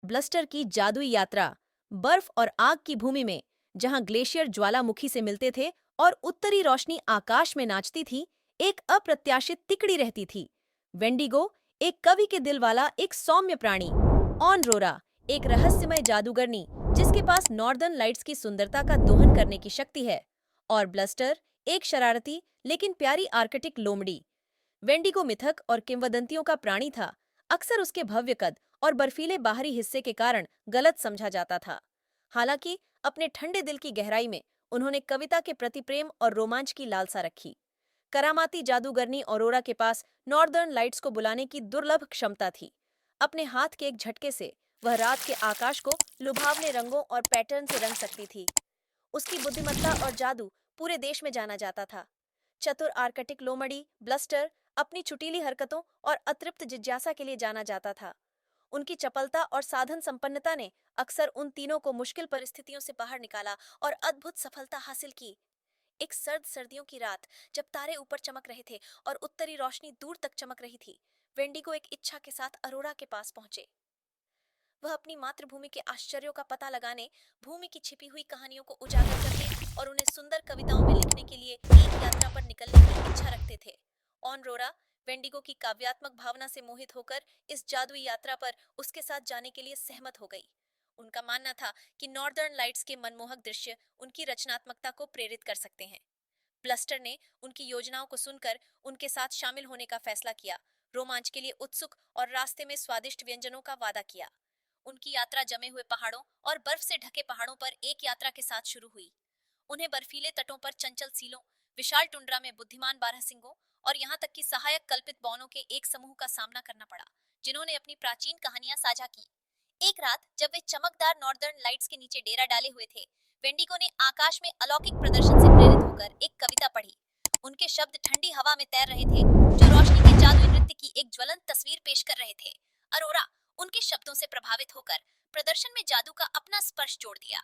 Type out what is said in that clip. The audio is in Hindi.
ब्लस्टर की जादुई यात्रा। बर्फ और आग की भूमि में, जहां ग्लेशियर ज्वालामुखी से मिलते थे और उत्तरी रोशनी आकाश में नाचती थी, एक अप्रत्याशित तिकड़ी रहती थी। वेंडिगो, एक कवि के दिल वाला एक सौम्य प्राणी। ऑनरोरा, एक रहस्यमय जादूगरनी जिसके पास नॉर्दर्न लाइट्स की सुंदरता का दोहन करने की शक्ति है। और ब्लस्टर, एक शरारती लेकिन प्यारी आर्कटिक लोमड़ी। वेंडिगो मिथक और किंवदंतियों का प्राणी था। अक्सर उसके भव्य कद और बर्फीले बाहरी हिस्से के कारण गलत समझा जाता था। हालांकि अपने ठंडे दिल की गहराई में उन्होंने कविता के प्रति प्रेम और रोमांच की लालसा रखी। करामाती जादूगरनी ऑरोरा के पास नॉर्दर्न लाइट्स को बुलाने की दुर्लभ क्षमता थी। अपने हाथ के एक झटके से वह रात के आकाश को लुभावने रंगों और पैटर्न से रंग सकती थी। उसकी बुद्धिमत्ता और जादू पूरे देश में जाना जाता था। चतुर आर्कटिक लोमड़ी ब्लस्टर अपनी छुटीली हरकतों और अतृप्त जिज्ञासा के लिए जाना जाता था। उनकी चपलता और साधन संपन्नता ने अक्सर उन तीनों को मुश्किल परिस्थितियों से बाहर निकाला और अद्भुत सफलता हासिल की। एक सर्दियों की रात, जब तारे ऊपर चमक रहे थे और उत्तरी रोशनी दूर तक चमक रही थी, वेंडिगो एक इच्छा के साथ अरोरा के पास पहुंचे। वह अपनी मातृभूमि के आश्चर्यों का पता लगाने, भूमि की छिपी हुई कहानियों को उजागर करने और उन्हें सुंदर कविताओं में लिखने के लिए एक यात्रा पर निकलने की इच्छा रखते थे। ऑनरोरा, वेंडिगो की काव्यात्मक भावना से मोहित होकर इस जादुई यात्रा पर उसके साथ जाने के लिए सहमत हो गई। उनका मानना था कि नॉर्दर्न लाइट्स के मनमोहक दृश्य उनकी रचनात्मकता को प्रेरित कर सकते हैं। ब्लस्टर ने उनकी योजनाओं को सुनकर उनके साथ शामिल होने का फैसला किया, रोमांच के लिए उत्सुक और रास्ते में स्वादिष्ट व्यंजनों का वादा किया। उनकी यात्रा जमे हुए पहाड़ों और बर्फ से ढके पहाड़ों पर एक यात्रा के साथ शुरू हुई। उन्हें बर्फीले तटों पर चंचल सीलों, विशाल टुंड्रा में बुद्धिमान बारहसिंगों और यहाँ तक कि सहायक कल्पित बौनों के एक समूह का सामना करना पड़ा, जिन्होंने अपनी प्राचीन कहानियां साझा की। एक रात, जब वे चमकदार नॉर्दर्न लाइट्स के नीचे डेरा डाले हुए थे, वेंडिगो ने आकाश में अलौकिक प्रदर्शन से प्रेरित होकर एक कविता पढ़ी। उनके शब्द ठंडी हवा में तैर रहे थे, जो रोशनी के जादुई नृत्य की एक ज्वलंत तस्वीर पेश कर रहे थे। अरोरा, उनके शब्दों से प्रभावित होकर, प्रदर्शन में जादू का अपना स्पर्श जोड़ दिया।